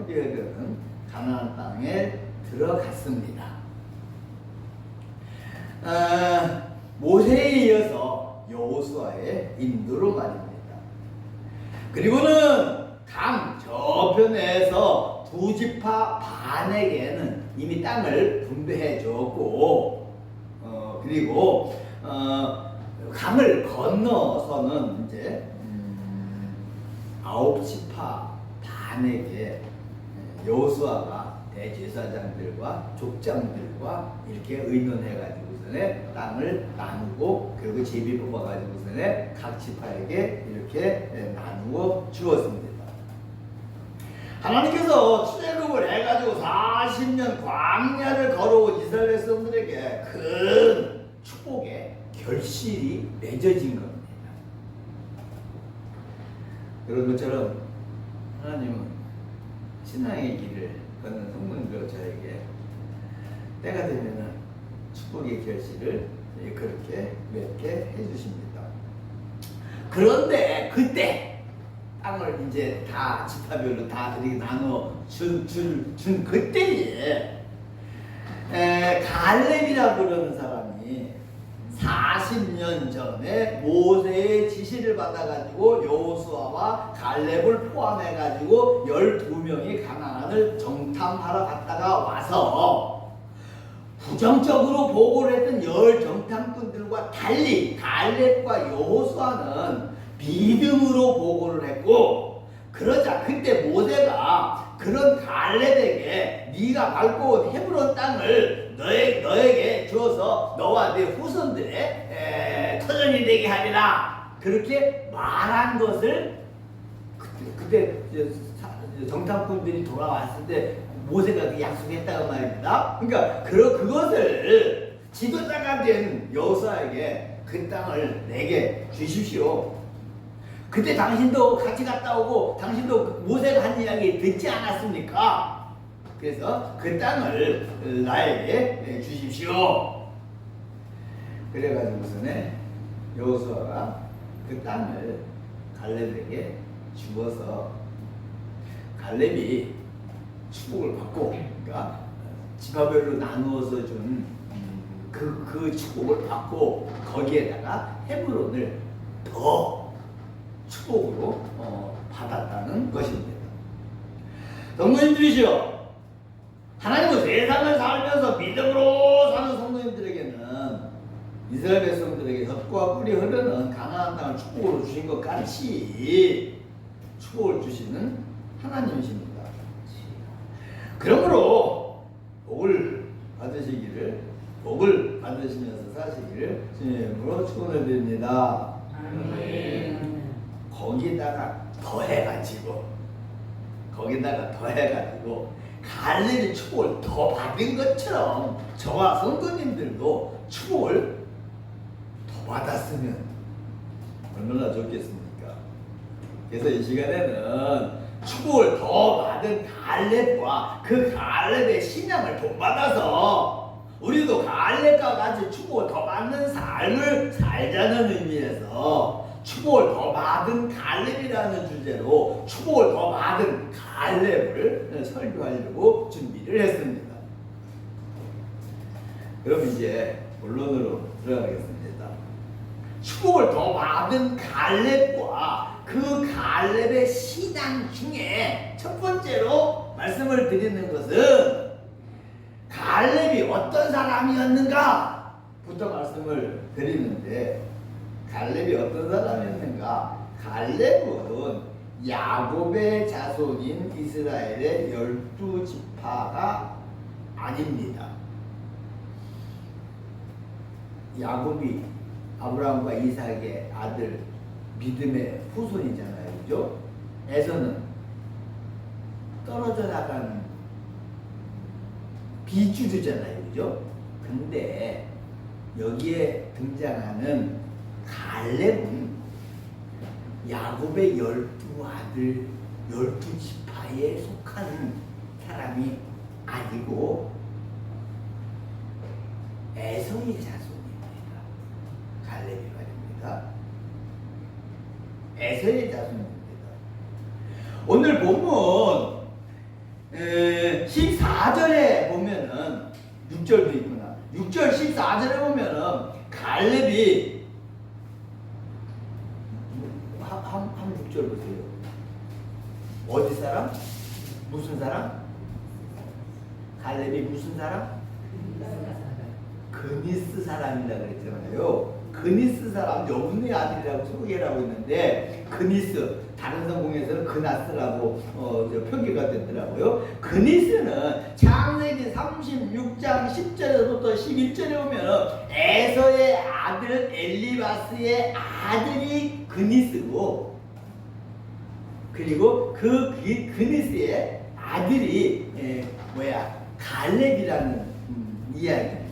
뿌리 흐르는 가나안 땅에 들어갔습니다. 모세에 이어서 여호수아의 인도로 말입니다. 그리고는 강 저편에서 두 지파 반에게는 이미 땅을 분배해 줬고, 그리고 강을 건너서는 이제 9지파 반에게 여호수아가 대제사장들과 족장들과 이렇게 의논해가지고서는 땅을 나누고, 그리고 제비 뽑아가지고서는 각 지파에게 이렇게 나누어 주었습니다. 하나님께서 출애굽을 해가지고 40년 광야를 걸어온 이스라엘 백성들에게 큰 축복의 결실이 맺어진 겁니다. 그런 것처럼 하나님은 신앙의 길을 걷는 성도님들 저에게 때가 되면은 축복의 결실을 그렇게 맺게 해주십니다. 그런데 그때 땅을 이제 다 지파별로 다 이렇게 나눠 준 그때에 갈렙이라고 그러는 사람이 40년 전에 모세의 지시를 받아가지고 여호수아와 갈렙을 포함해가지고 12명이 가나안을 정탐하러 갔다가 와서 부정적으로 보고를 했던 10 정탐꾼들과 달리 갈렙과 여호수아는 믿음으로 보고를 했고, 그러자 그때 모세가 그런 갈렙에게 네가 밟고 온 헤브론 땅을 너에게 주어서 너와 네 후손들의 터전이 되게 하리라 그렇게 말한 것을 그때 정탐꾼들이 돌아왔을 때 모세가 그 약속했다고 말입니다. 그러니까 그것을 지도자가 된 여호수아에게 그 땅을 내게 주십시오. 그때 당신도 같이 갔다 오고 당신도 모세가 한 이야기 듣지 않았습니까? 그래서 그 땅을 나에게 주십시오. 그래가지고서는 여호수아가 그 땅을 갈렙에게 주어서 갈렙이 축복을 받고, 그러니까 지파별로 나누어서 준 그 축복을 받고 거기에다가 헤브론을 더 축복으로 받았다는 것입니다. 성도님들이시여, 하나님은 세상을 살면서 믿음으로 사는 성도님들에게는 이스라엘 백성들에게 젖과 꿀이 흐르는 가나안 땅을 축복으로 주신 것 같이 축복을 주시는 하나님이십니다. 그러므로 복을 받으시면서 사시기를 주님으로 축원을 드립니다. 아멘. 거기다가 더해가지고 갈렙이 축복을 더 받은 것처럼 저와 성도님들도 축복을 더 받았으면 얼마나 좋겠습니까? 그래서 이 시간에는 축복을 더 받은 갈렙과 그 갈렙의 신앙을 본받아서 우리도 갈렙과 같이 축복을 더 받는 삶을 살자는 의미에서 축복을 더 받은 갈렙이라는 주제로 축복을 더 받은 갈렙을 설교하려고 준비를 했습니다. 그럼 이제 본론으로 들어가겠습니다. 축복을 더 받은 갈렙과 그 갈렙의 신앙 중에 첫 번째로 말씀을 드리는 것은 갈렙이 어떤 사람이었는가 부터 말씀을 드리는데, 갈렙이 어떤 사람이었는가? 갈렙은 야곱의 자손인 이스라엘의 12지파가 아닙니다. 야곱이 아브라함과 이삭의 아들, 믿음의 후손이잖아요. 그죠? 에서는 떨어져 나간 비주류잖아요. 그죠? 근데 여기에 등장하는 갈렙은 야곱의 12아들 12지파에 속한 사람이 아니고 에서의 자손입니다. 갈렙이 말입니다. 에서의 자손입니다. 오늘 본문 6절도 있구나. 6절 14절에 보면은 갈렙이 한 6절 보세요. 어디 사람? 무슨 사람? 갈렙이 무슨 사람? 그니스 사람이라 그랬잖아요. 그니스 사람, 여분의 아들이라고 소개를 하고 있는데, 그니스, 다른 성공에서는 그나스라고 표기가 됐더라고요. 그니스는 창세기 36장 10절에서부터 11절에 보면 에서의 아들 엘리바스의 아들이 그니스고, 그리고 그 그니스의 아들이 갈렙이라는 이야기입니다.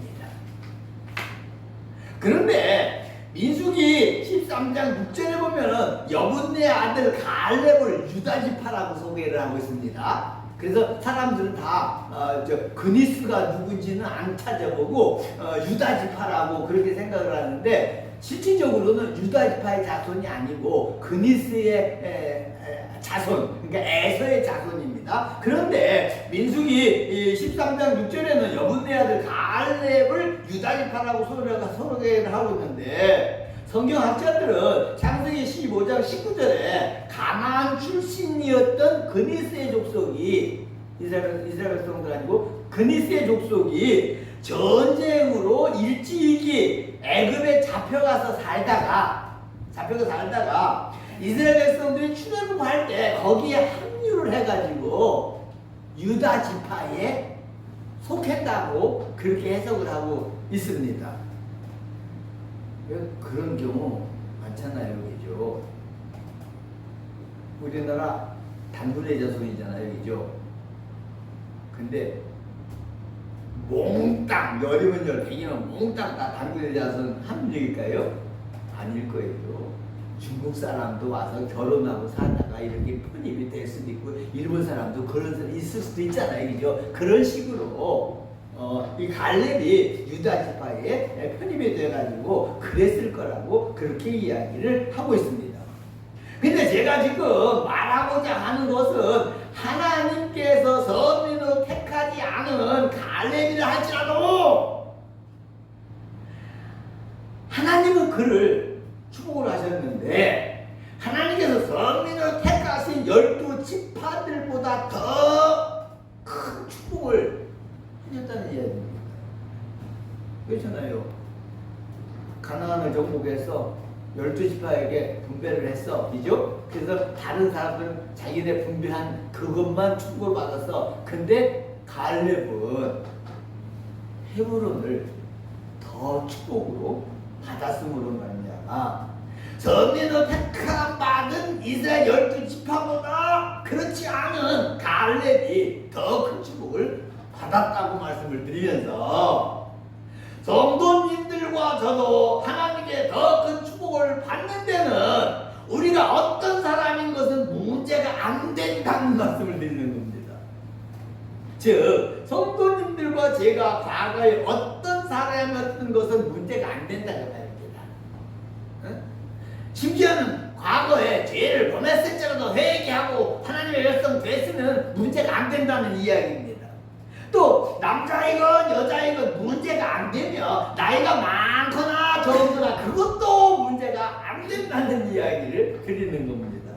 그런데 민수기 13장 6절에 보면은 여분네 아들 갈렙을 유다지파라고 소개를 하고 있습니다. 그래서 사람들은 다 그니스가 누군지는 안 찾아보고 유다지파라고 그렇게 생각을 하는데, 실질적으로는 유다지파의 자손이 아니고 그니스의 자손, 그러니까 에서의 자손입니다. 그런데 민수기 13장 6절에는 여분네 아들 갈렙을 유다지파라고 소개를 하고 있는데, 성경학자들은 창세기 15장 19절에 가나안 출신이었던 그니스의 족속이, 이스라엘 백성들 아니고 그니스의 족속이 전쟁으로 일찍이 애굽에 잡혀가서 살다가 이스라엘 백성들이 출애굽할 때 거기에 합류를 해가지고 유다 지파에 속했다고 그렇게 해석을 하고 있습니다. 그런 경우 많잖아요, 그죠? 우리나라 단군의 자손이잖아요, 그죠? 근데 몽땅 열이면 열, 백이면 몽땅 다 단군의 자손 합류일까요? 아닐 거예요. 중국 사람도 와서 결혼하고 살다가 이렇게 편입이 될 수도 있고, 일본 사람도 그런 사람 있을 수도 있잖아요, 그죠? 그런 식으로 이 갈렙이 유다 지파에 편입이 돼가지고 그랬을 거라고 그렇게 이야기를 하고 있습니다. 근데 제가 지금 말하고자 하는 것은 하나님께서 선민으로 택하지 않은 갈렙이라 할지라도 하나님은 그를 축복을 하셨는데, 하나님께서 선민으로 택하신 12지파들보다 더 큰 축복을 하셨다는 이야기입니다. 그렇잖아요. 가나안을 정복해서 12지파에게 분배를 했어, 그죠? 그래서 다른 사람들은 자기네 분배한 그것만 축복을 받았어. 근데 갈렙은 헤브론을 더 축복으로 받았음으로 말미암아 선민으로 택함 받은 이스라엘 12지파보다 그렇지 않은 갈렙이 더 큰 축복을 받았다고 말씀을 드리면서, 성도님들과 저도 하나님께 더 큰 축복을 받는 데는 우리가 어떤 사람인 것은 문제가 안 된다는 말씀을 드리는 겁니다. 즉, 성도님들과 제가 과거에 어떤 사람이었던 것은 문제가 안 된다는 말입니다. 심지어는 과거에 죄를 범했을지라도 회개하고 하나님의 백성 됐으면 문제가 안 된다는 이야기입니다. 또 남자이건 여자이건 문제가 안 되며 나이가 많거나 적거나 그것도 문제가 안 된다는 이야기를 드리는 겁니다.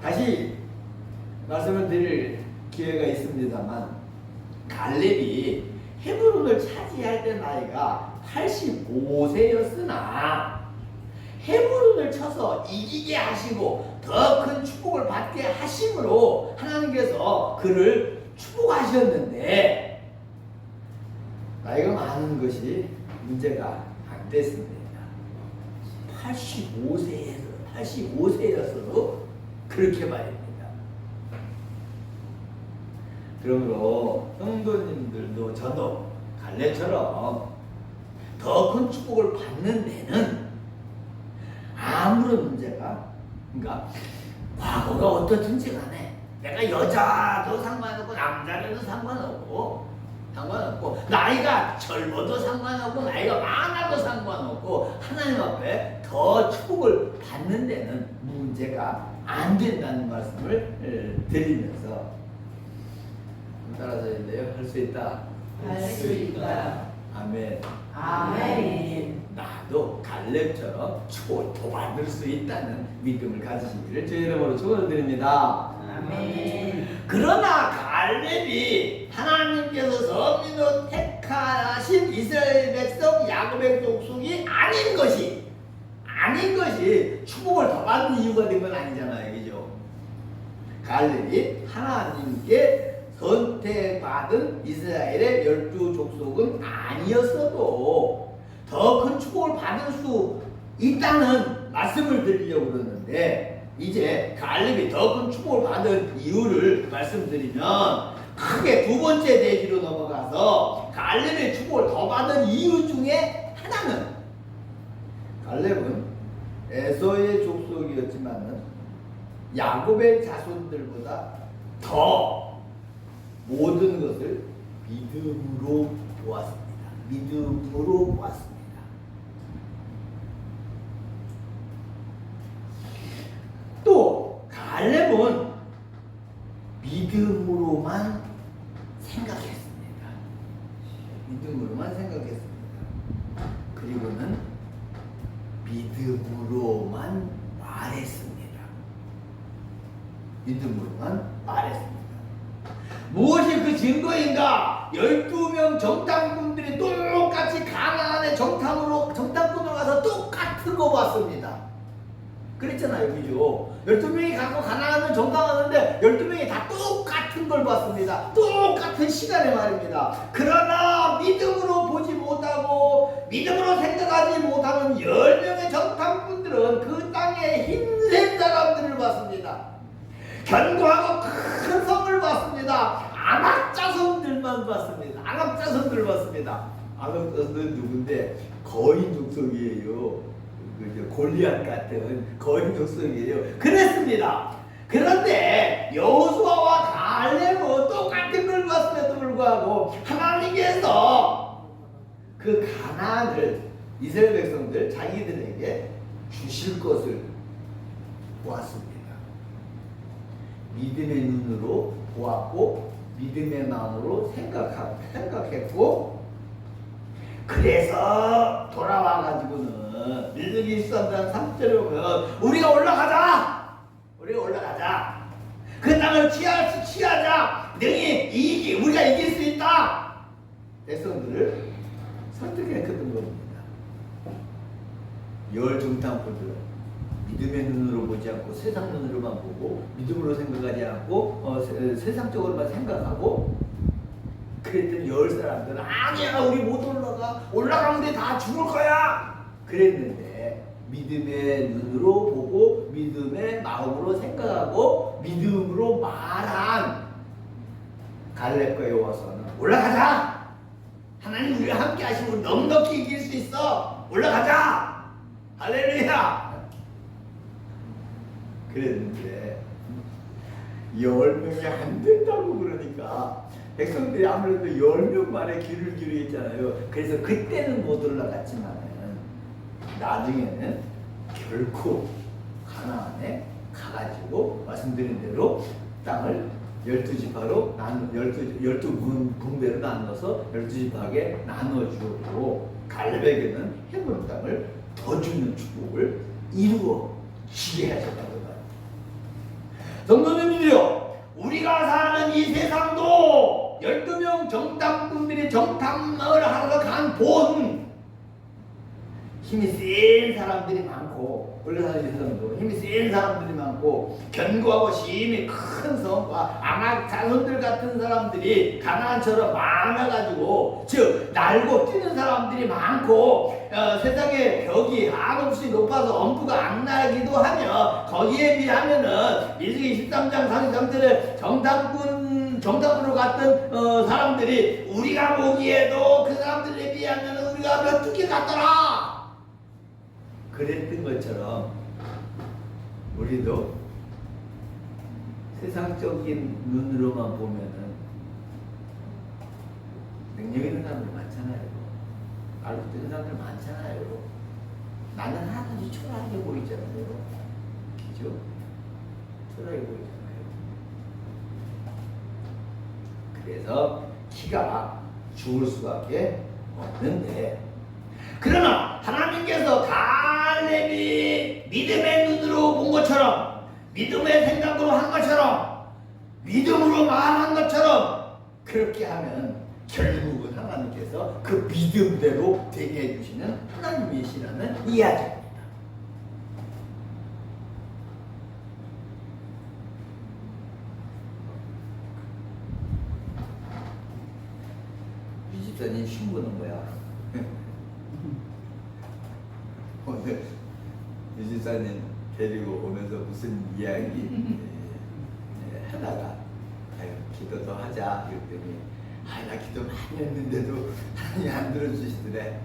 다시 말씀을 드릴 기회가 있습니다만, 갈렙이 헤브론을 차지할 때 나이가 85세였으나 헤브론을 쳐서 이기게 하시고 더 큰 축복을 받게 하심으로 하나님께서 그를 축복하셨는데, 나이가 많은 것이 문제가 안 됐습니다. 85세였어도 그렇게 말입니다. 그러므로 성도님들도 저도 갈렙처럼 더 큰 축복을 받는 데는 아무런 문제가, 그러니까 과거가 어떻든지 간에 내가 여자도 상관없고 남자도 상관없고 나이가 젊어도 상관없고 나이가 많아도 상관없고 하나님 앞에 더 축복을 받는 데는 문제가 안 된다는 말씀을 드리면서, 따라서 인데요, 할 수 있다. 할 수 있다. 아멘. 아멘. 나도 갈렙처럼 축복을 더 받을 수 있다는 믿음을 가지시기를 주의 이름으로 축원드립니다. 아멘. 그러나 갈렙이 하나님께서 선민으로 택하신 이스라엘 백성 야곱의 족속이 아닌 것이 축복을 더 받는 이유가 된 건 아니잖아요, 그죠? 갈렙이 하나님께 선택받은 이스라엘의 12족속은 아니었어도 더 큰 축복을 받을 수 있다는 말씀을 드리려고 그러는데, 이제 갈렙이 더 큰 축복을 받은 이유를 말씀드리면 크게 두 번째 대지로 넘어가서 갈렙의 축복을 더 받은 이유 중에 하나는, 갈렙은 에서의 족속이었지만은 야곱의 자손들보다 더 모든 것을 믿음으로 보았습니다. 믿음으로 보았습니다. 또 갈렙은 믿음으로만 생각했습니다. 믿음으로만 생각했습니다. 그리고는 믿음으로만 말했습니다. 믿음으로만 말했습니다. 무엇이 그 증거인가? 12명 정탐꾼들이 똑같이 가나안의 정탐꾼으로 가서 똑같은 거 봤습니다. 그랬잖아요, 그죠? 12명이 갖고 가나안을 정탐하는데 12명이 다 똑같은 걸 봤습니다. 똑같은 시간에 말입니다. 그러나 믿음으로 보지 못하고 믿음으로 생각하지 못하는 10명의 정탐꾼들은 그 땅에 힘센 사람들을 봤습니다. 견고하고 큰 성을 봤습니다. 안악자손들만 봤습니다. 안악자손들을 봤습니다. 안악자손들은 누군데? 거인 족속이에요. 골리앗 같은 거인 족속이에요. 그랬습니다. 그런데 여호수아와 갈렙은 똑같은 걸 봤음에도 불구하고 하나님께서 그 가나안을 이스라엘 백성들 자기들에게 주실 것을 보았습니다. 믿음의 눈으로 보았고 믿음의 마음으로 생각했고, 그래서 돌아와가지고는 밀르기 13장 3절에 보면 우리가 올라가자! 그 땅을 취하자! 우리가 이길 수 있다! 백성들을 설득했던 겁니다. 열 정탐꾼들은 믿음의 눈으로 보지 않고 세상 눈으로만 보고 믿음으로 생각하지 않고 세상적으로만 생각하고 그랬던 10사람들은 아니야, 우리 못 올라가면 우리 다 죽을 거야 그랬는데, 믿음의 눈으로 보고 믿음의 마음으로 생각하고 믿음으로 말한 갈렙과 여호수아는 올라가자! 하나님 우리와 함께 하시면 넉넉히 이길 수 있어! 올라가자! 할렐루야! 그랬는데 10명이 안 된다고 그러니까 백성들이 아무래도 10명만에 귀를 기울였잖아요. 그래서 그때는 못 올라갔지만 나중에는 결코 가나안에 가가지고 말씀드린 대로 땅을 12지파로 12군대로 나눠서 12지파에게 나눠주고 갈렙에게는 헤브론 땅을 더 주는 축복을 이루어 지게 하셨다고 해요. 성도님들이요, 우리가 사는 이 세상도 12명 정탐꾼들이 정탐을 하러 간 힘이 센 사람들이 많고, 원래 사는 이 세상도 힘이 센 사람들이 많고 견고하고 힘이 큰 성과 안악 자손들 같은 사람들이 가나안처럼 많아가지고, 즉 날고 뛰는 사람들이 많고 세상의 벽이 한없이 높아서 엄두가 안 나기도 하며, 거기에 비하면은 민수기 13장 33절에 정탐꾼으로 갔던 사람들이 우리가 보기에도 그 사람들에 비하면 우리가 몇두개 같더라 그랬던 것처럼 우리도 세상적인 눈으로만 보면은 능력 있는 사람들 많잖아요. 알고 있는 사람들 많잖아요. 나는 하나도 초라하게 보이잖아요. 그죠? 초라하게 보이잖아요. 그래서 키가 죽을 수밖에 없는데, 그러나 하나님께서 갈렙이 믿음의 눈으로 본 것처럼, 믿음의 생각으로 한 것처럼, 믿음으로 말한 것처럼 그렇게 하면 결국은 하나님께서 그 믿음대로 되게 해주시는 하나님이시라는 이야기입니다. 이 집사님 흉보는 거야. 오늘 이 집사님 데리고 오면서 무슨 이야기 하다가 기도 더 하자 그랬더니 나 기도 많이 했는데도 하나님이 안 들어주시더래.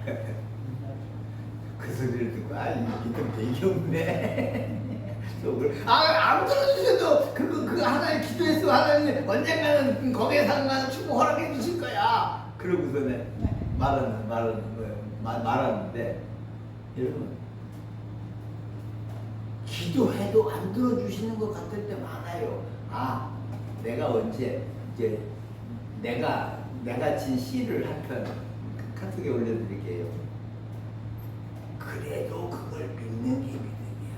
그 소리를 듣고 이 기도 되게 없네. 안 들어주셔도 그 하나님 기도했어. 하나님 언젠가는 거기에 상관한 축복 허락해 주실 거야. 그러고서는 말하는데, 여러분, 기도해도 안 들어주시는 것 같을 때 많아요. 내가 언제 이제 내가 진 시를 한 편 카톡에 올려드릴게요. 그래도 그걸 믿는 게 믿음이야.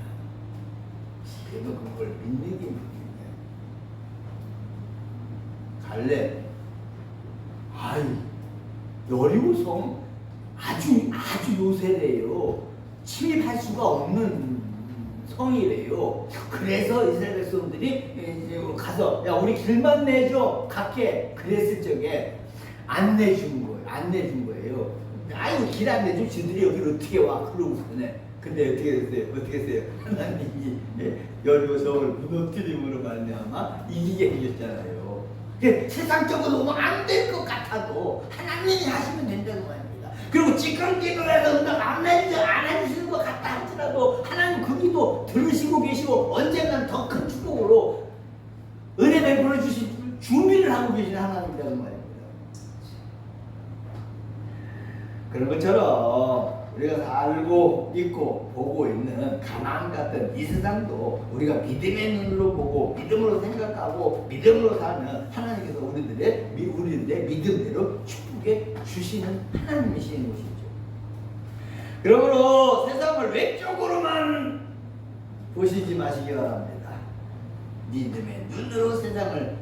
그래도 그걸 믿는 게 믿음이야. 갈렙, 여리고성 아주 요새래요. 침입할 수가 없는 성이래요. 그래서 이스라엘 백성들이 가서 우리 길만 내줘 갈게 그랬을 적에 안 내준 거예요. 길 안 내주면 지들이 여기를 어떻게 와? 그러고서는 근데 어떻게 했어요? 하나님이 여리고성을 무너뜨림으로 말미암아 이기게 해줬잖아요. 세상적으로 보면 안 될 것 같아도 하나님이 하시면 된다는 말입니다. 그리고 지금 기도해서 응답 안 해주시는 것 같다 할지라도 하나님 그 기도 들으시고 계시고 언젠간 더 큰 축복으로 은혜 베풀어 주실 준비를 하고 계시는 하나님이라는 말입니다. 그런 것처럼 우리가 살고 있고 보고 있는 가나안 같은 이 세상도 우리가 믿음의 눈으로 보고 믿음으로 생각하고 믿음으로 사는 하나님께서 우리들의 믿음대로 축복해 주시는 하나님이시는 것이죠. 그러므로 세상을 외적으로만 보시지 마시기 바랍니다. 믿음의 눈으로 세상을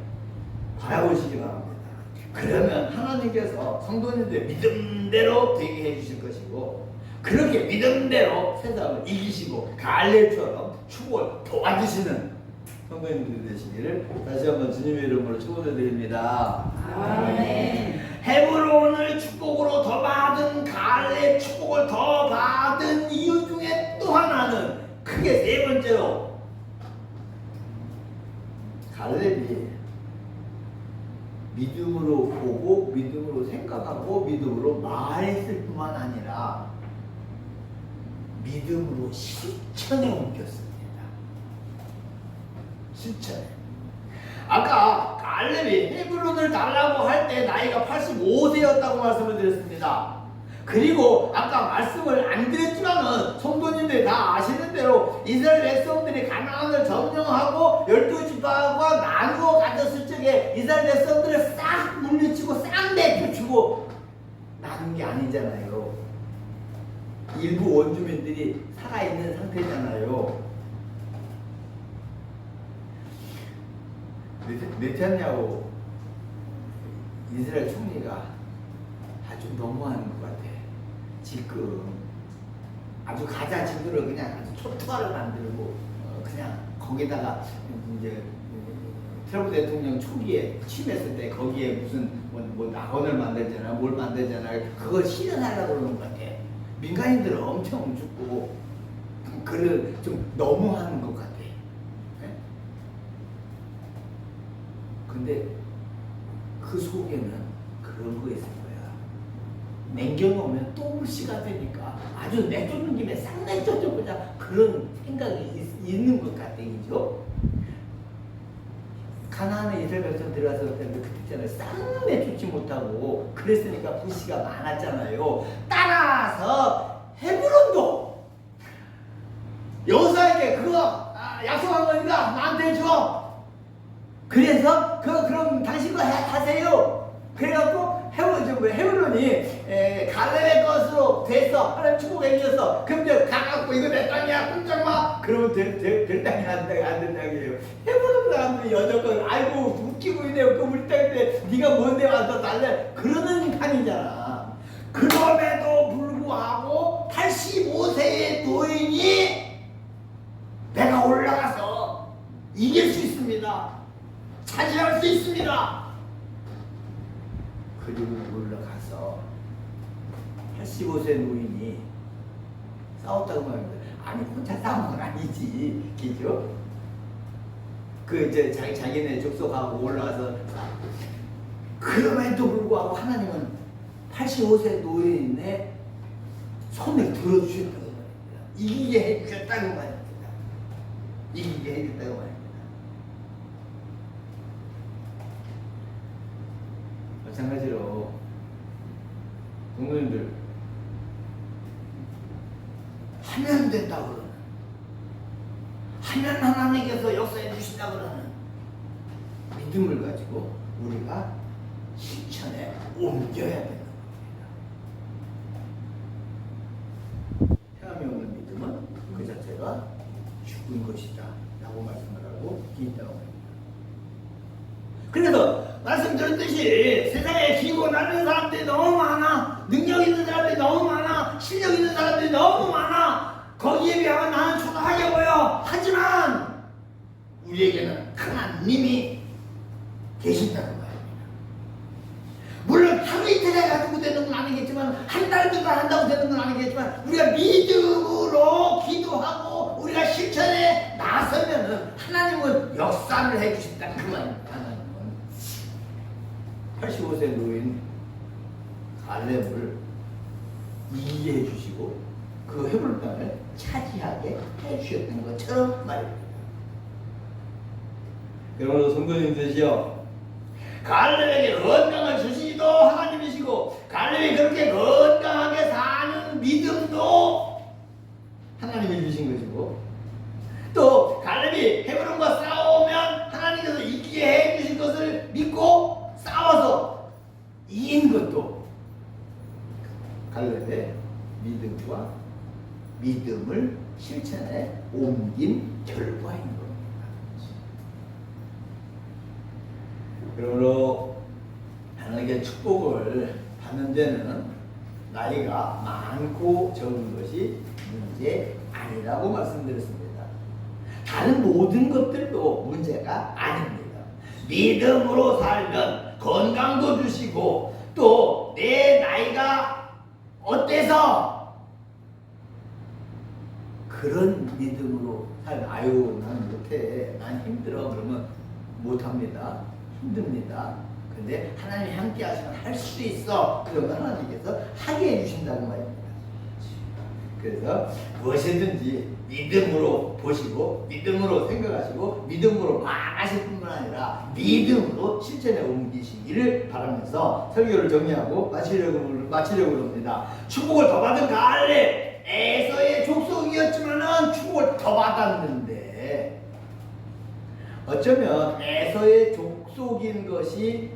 바라보시기 바랍니다. 그러면 하나님께서 성도님들의 믿음대로 되게 해주실 것이고, 그렇게 믿음대로 세상을 이기시고 갈렙처럼 축복을 도와주시는 성도님들이 되시기를 다시 한번 주님의 이름으로 축원해 드립니다. 아멘. 헤브론을 축복으로 더 받은 갈렙 축복을 더 받은 이유 중에 또 하나는 크게 세 번째로, 갈렙이 믿음으로 보고 믿음으로 생각하고 믿음으로 말했을 뿐만 아니라 믿음으로 실천에 옮겼습니다. 실천에. 아까 갈렙이 헤브론을 달라고 할 때 나이가 85세였다고 말씀을 드렸습니다. 그리고 아까 말씀을 안 드렸지만은 성도님들이 다 아시는 대로 이스라엘 백성들이 가나안을 점령하고 12지파가 나누어 가졌을 적에 이스라엘 백성들을 싹 물리치고 싹 내쫓고 나눈 게 아니잖아요. 일부 원주민들이 살아있는 상태잖아요. 네타냐후 이스라엘 총리가 아주 너무하는 것 같아. 지금 아주 가자 지구를 그냥 아주 초토화를 만들고 그냥 거기다가 이제 트럼프 대통령 초기에 취임했을 때 거기에 무슨 뭐 낙원을 만들잖아, 뭘 만들잖아. 그걸 실현하려고 그러는 것 같아. 민간인들은 엄청 죽고 그를 좀 너무하는 것 같아. 네? 근데 그 속에는 그런 거 있을 거야. 남겨놓으면 또 무시가 되니까 아주 내쫓는 김에 싹 내쫓아보자 그런 생각이 있는 것 같아. 그죠? 가나안에 이스라엘 백성 들어왔을 때 그때 싹 내쫓지 못하고 그랬으니까 무시가 많았잖아요. 따라서 헤브론도 여호수아에게 그거 약속한 거니까 나한테 줘. 그래서 그럼 당신 거 하세요. 그래갖고 헤브론이 갈렙의 것으로 됐어. 하나님 축복해 주셨어. 그럼 이제 가갖고 이거 내 땅이야 꼼짝 마. 그러면 될 땅이 안 된다고 해요. 헤브론 사람들이 여자건 아이고 웃기고 있네요. 그 우리 땅인데 네가 뭔데 와서 달래. 그러는 판이잖아. 그럼에도 불구하고 85세의 노인이 내가 올라가서 이길 수 있습니다. 차지할 수 있습니다. 그리고 올라가서 85세 노인이 싸웠다고 말합니다. 아니 혼자 싸운 건 아니지, 그죠? 그 이제 자기네 족속하고 올라가서 그럼에도 불구하고 하나님은 85세 노인의 손을 들어주셨다고 말합니다. 이기게 해주셨다고 말합니다. 이기게 해줬다고 말합니다. 마찬가지로 동료님들 하면 된다고 그러는, 하면 하나님께서 역사해 주신다고 그러는 믿음을 가지고 우리가 실천에 옮겨야 되는 겁니다. 태함이 없는 믿음은 그 자체가 죽은 것이다 라고 말씀을 하고 있다고 합니다. 그래서 말씀드렸듯이 세상에 기고 나는 사람들이 너무 많아. 능력 있는 사람들이 너무 많아. 실력 있는 사람들이 너무 많아. 거기에 비하면 나는 초라하게 보여. 하지만 우리에게는 하나님이 계신다는 말입니다. 물론 하루 이틀 해가지고 되는 건 아니겠지만 한 달 동안 한다고 되는 건 아니겠지만 우리가 믿음으로 기도하고 우리가 실천에 나서면은 하나님은 역사를 해주신다 그 말입니다. 85세 노인 갈렙을 이해해 주시고 그 헤브론 땅을 차지하게 해 주셨던 것처럼 말입니다. 그러므로 성도님들이요, 갈렙에게 건강을 주시기도 하나님이시고 갈렙이 그렇게 건강하게 사는 믿음도 하나님이 주신 것이고 또 갈렙이 헤브론과 싸우면 하나님께서 이기게 해 주신 것을 믿고 싸워서 이긴 것도 갈렙의 믿음과 믿음을 실천에 옮긴 결과인 겁니다. 그러므로 하나님께 축복을 받는 데는 나이가 많고 적은 것이 문제 아니라고 말씀드렸습니다. 다른 모든 것들도 문제가 아닙니다. 믿음으로 살면 건강도 주시고 또 내 나이가 어때서 그런 믿음으로 살면 아유 난 못해, 난 힘들어 그러면 못합니다. 힘듭니다. 근데 하나님이 함께 하시면 할 수 있어. 그러면 하나님께서 하게 해주신다는 말입니다. 그래서 무엇이든지 믿음으로 보시고 믿음으로 생각하시고 믿음으로 말하실 뿐만 아니라 믿음으로 실천에 옮기시기를 바라면서 설교를 정리하고 마치려고 합니다. 축복을 더 받은 갈렙, 에서의 족속이었지만은 축복을 더 받았는데 어쩌면 에서의 족속인 것이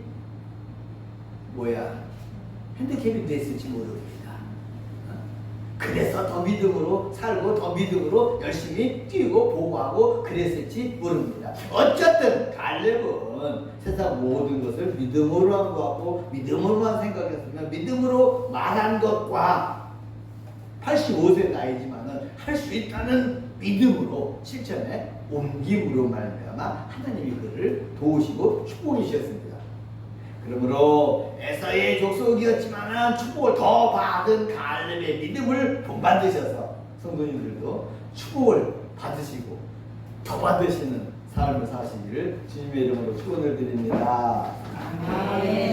핸디캡이 됐을지 모릅니다. 그래서 더 믿음으로 살고 더 믿음으로 열심히 뛰고 보고하고 그랬을지 모릅니다. 어쨌든 갈렙은 세상 모든 것을 믿음으로 한 것 같고 믿음으로만 생각했으면 믿음으로 말한 것과 85세 나이지만은 할 수 있다는 믿음으로 실천에 옮김으로 말미암아 하나님이 그를 도우시고 축복해 주셨습니다. 그러므로 에서의 족속이었지만 축복을 더 받은 갈렙의 믿음을 본받으셔서 성도님들도 축복을 받으시고 더 받으시는 삶을 사시기를 주님의 이름으로 축원을 드립니다. 아멘.